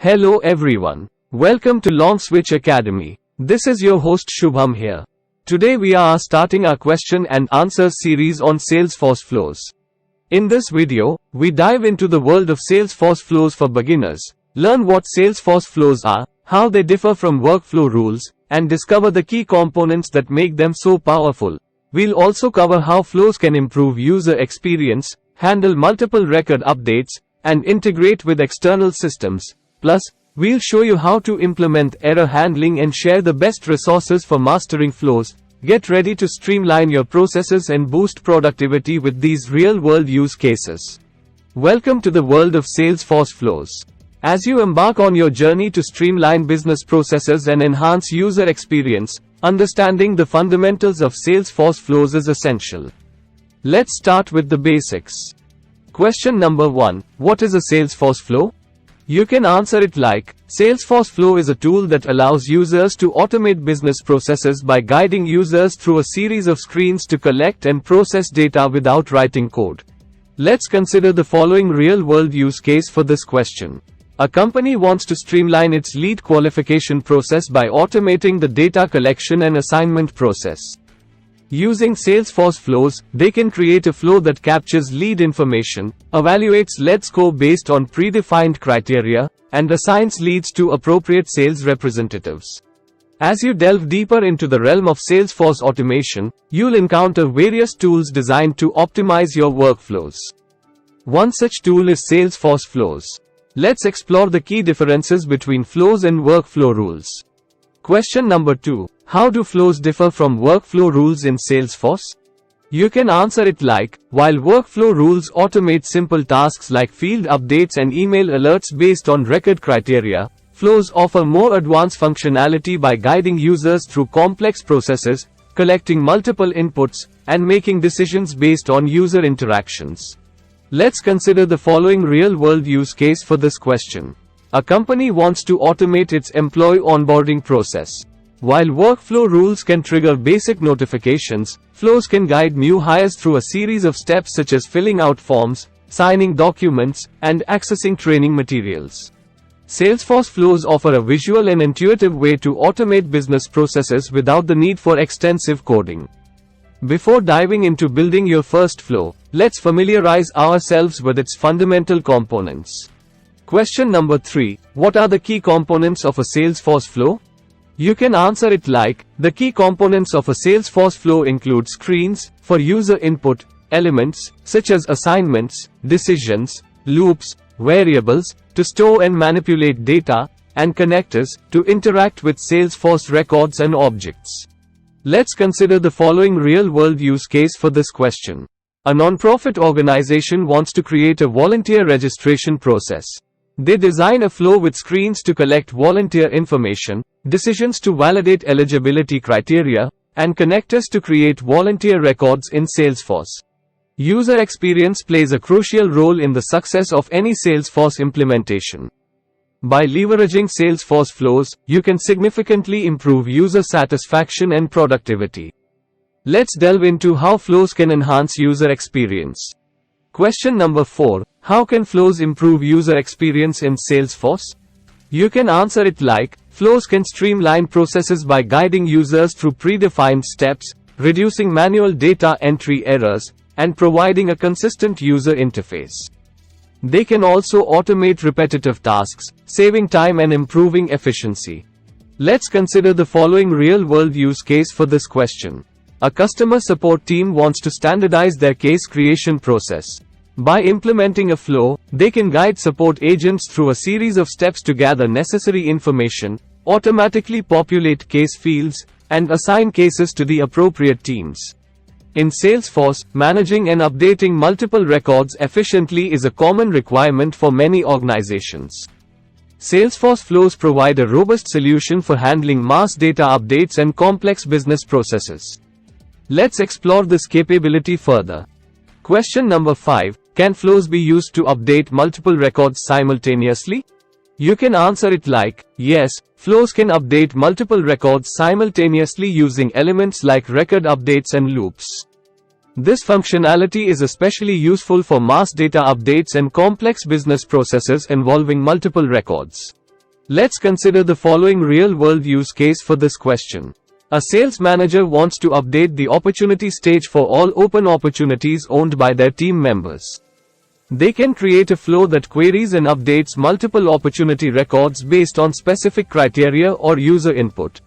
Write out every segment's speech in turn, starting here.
Hello everyone. Welcome to Longswitch Academy. This is your host Shubham here. Today we are starting our question and answer series on Salesforce Flows. In this video, we dive into the world of Salesforce Flows for beginners, learn what Salesforce Flows are, how they differ from workflow rules, and discover the key components that make them so powerful. We'll also cover how flows can improve user experience, handle multiple record updates, and integrate with external systems. Plus, we'll show you how to implement error handling and share the best resources for mastering flows. Get ready to streamline your processes and boost productivity with these real-world use cases. Welcome to the world of Salesforce Flows. As you embark on your journey to streamline business processes and enhance user experience, understanding the fundamentals of Salesforce Flows is essential. Let's start with the basics. Question number 1. What is a Salesforce Flow? You can answer it like, Salesforce Flow is a tool that allows users to automate business processes by guiding users through a series of screens to collect and process data without writing code. Let's consider the following real-world use case for this question. A company wants to streamline its lead qualification process by automating the data collection and assignment process. Using Salesforce Flows, they can create a flow that captures lead information, evaluates lead score based on predefined criteria, and assigns leads to appropriate sales representatives. As you delve deeper into the realm of Salesforce automation, you'll encounter various tools designed to optimize your workflows. One such tool is Salesforce Flows. Let's explore the key differences between flows and workflow rules. Question number 2. How do flows differ from workflow rules in Salesforce? You can answer it like, while workflow rules automate simple tasks like field updates and email alerts based on record criteria, flows offer more advanced functionality by guiding users through complex processes, collecting multiple inputs, and making decisions based on user interactions. Let's consider the following real-world use case for this question. A company wants to automate its employee onboarding process. While workflow rules can trigger basic notifications, flows can guide new hires through a series of steps such as filling out forms, signing documents, and accessing training materials. Salesforce Flows offer a visual and intuitive way to automate business processes without the need for extensive coding. Before diving into building your first flow, let's familiarize ourselves with its fundamental components. Question number 3. What are the key components of a Salesforce flow? You can answer it like, the key components of a Salesforce flow include screens, for user input, elements, such as assignments, decisions, loops, variables, to store and manipulate data, and connectors, to interact with Salesforce records and objects. Let's consider the following real-world use case for this question. A non-profit organization wants to create a volunteer registration process. They design a flow with screens to collect volunteer information, decisions to validate eligibility criteria, and connectors to create volunteer records in Salesforce. User experience plays a crucial role in the success of any Salesforce implementation. By leveraging Salesforce Flows, you can significantly improve user satisfaction and productivity. Let's delve into how flows can enhance user experience. Question number 4. How can flows improve user experience in Salesforce? You can answer it like, flows can streamline processes by guiding users through predefined steps, reducing manual data entry errors, and providing a consistent user interface. They can also automate repetitive tasks, saving time and improving efficiency. Let's consider the following real-world use case for this question. A customer support team wants to standardize their case creation process. By implementing a flow, they can guide support agents through a series of steps to gather necessary information, automatically populate case fields, and assign cases to the appropriate teams. In Salesforce, managing and updating multiple records efficiently is a common requirement for many organizations. Salesforce Flows provide a robust solution for handling mass data updates and complex business processes. Let's explore this capability further. Question number 5. Can flows be used to update multiple records simultaneously? You can answer it like, yes, flows can update multiple records simultaneously using elements like record updates and loops. This functionality is especially useful for mass data updates and complex business processes involving multiple records. Let's consider the following real-world use case for this question. A sales manager wants to update the opportunity stage for all open opportunities owned by their team members. They can create a flow that queries and updates multiple opportunity records based on specific criteria or user input.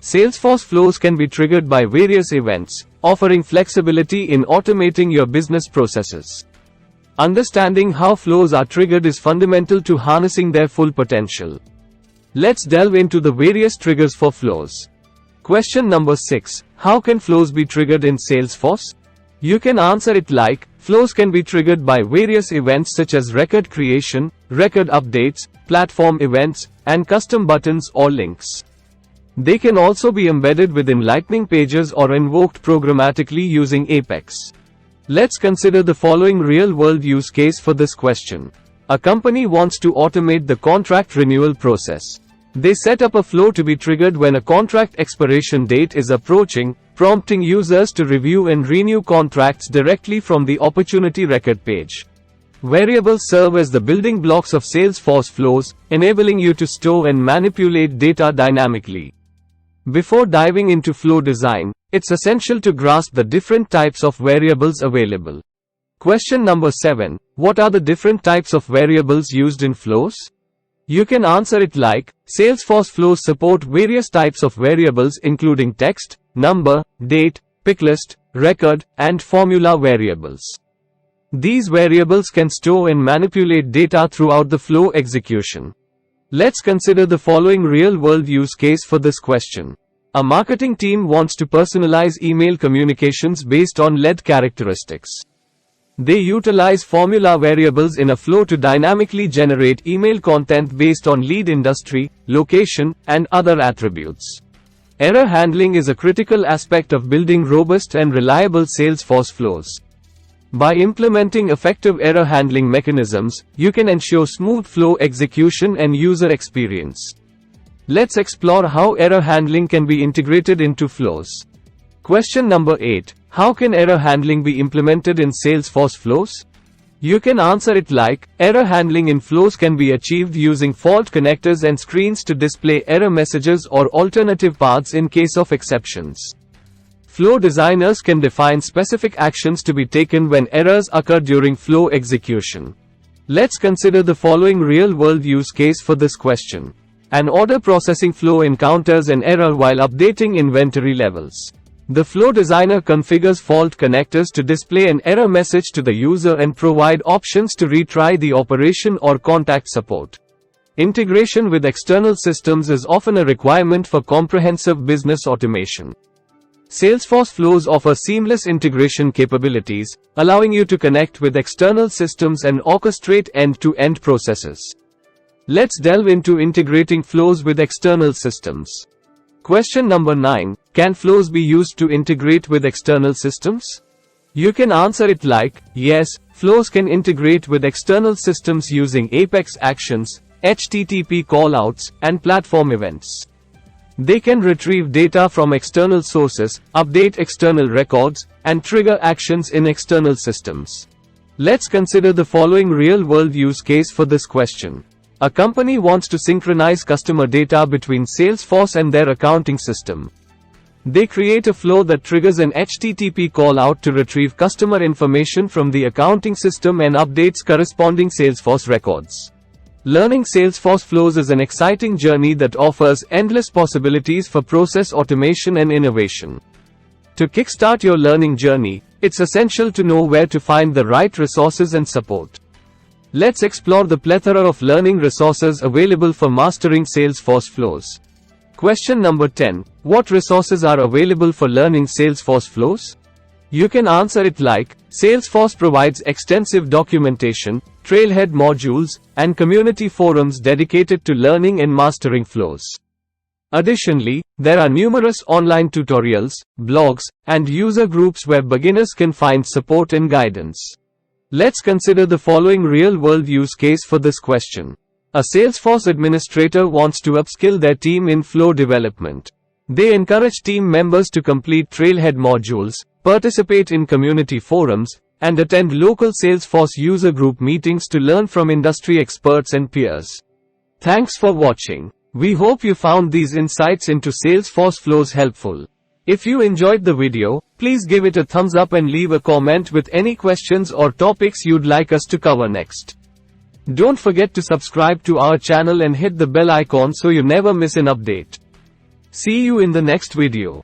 Salesforce flows can be triggered by various events, offering flexibility in automating your business processes. Understanding how flows are triggered is fundamental to harnessing their full potential. Let's delve into the various triggers for flows. Question number 6. How can flows be triggered in Salesforce? You can answer it like, flows can be triggered by various events such as record creation, record updates, platform events, and custom buttons or links. They can also be embedded within Lightning pages or invoked programmatically using Apex. Let's consider the following real-world use case for this question. A company wants to automate the contract renewal process. They set up a flow to be triggered when a contract expiration date is approaching, prompting users to review and renew contracts directly from the opportunity record page. Variables serve as the building blocks of Salesforce flows, enabling you to store and manipulate data dynamically. Before diving into flow design, it's essential to grasp the different types of variables available. Question number 7. What are the different types of variables used in flows? You can answer it like, Salesforce flows support various types of variables including text, number, date, picklist, record, and formula variables. These variables can store and manipulate data throughout the flow execution. Let's consider the following real-world use case for this question. A marketing team wants to personalize email communications based on lead characteristics. They utilize formula variables in a flow to dynamically generate email content based on lead industry, location, and other attributes. Error handling is a critical aspect of building robust and reliable Salesforce flows. By implementing effective error handling mechanisms, you can ensure smooth flow execution and user experience. Let's explore how error handling can be integrated into flows. Question number 8. How can error handling be implemented in Salesforce flows? You can answer it like, error handling in flows can be achieved using fault connectors and screens to display error messages or alternative paths in case of exceptions. Flow designers can define specific actions to be taken when errors occur during flow execution. Let's consider the following real-world use case for this question. An order processing flow encounters an error while updating inventory levels. The flow designer configures fault connectors to display an error message to the user and provide options to retry the operation or contact support. Integration with external systems is often a requirement for comprehensive business automation. Salesforce flows offer seamless integration capabilities, allowing you to connect with external systems and orchestrate end-to-end processes. Let's delve into integrating flows with external systems. Question number 9. Can flows be used to integrate with external systems? You can answer it like, yes, flows can integrate with external systems using Apex actions, HTTP callouts, and platform events. They can retrieve data from external sources, update external records, and trigger actions in external systems. Let's consider the following real-world use case for this question. A company wants to synchronize customer data between Salesforce and their accounting system. They create a flow that triggers an HTTP callout to retrieve customer information from the accounting system and updates corresponding Salesforce records. Learning Salesforce flows is an exciting journey that offers endless possibilities for process automation and innovation. To kickstart your learning journey, it's essential to know where to find the right resources and support. Let's explore the plethora of learning resources available for mastering Salesforce flows. Question number 10. What resources are available for learning Salesforce flows? You can answer it like, Salesforce provides extensive documentation, trailhead modules, and community forums dedicated to learning and mastering flows. Additionally, there are numerous online tutorials, blogs, and user groups where beginners can find support and guidance. Let's consider the following real-world use case for this question. A Salesforce administrator wants to upskill their team in flow development. They encourage team members to complete trailhead modules, participate in community forums, and attend local Salesforce user group meetings to learn from industry experts and peers. Thanks for watching. We hope you found these insights into Salesforce Flows helpful. If you enjoyed the video, please give it a thumbs up and leave a comment with any questions or topics you'd like us to cover next. Don't forget to subscribe to our channel and hit the bell icon so you never miss an update. See you in the next video.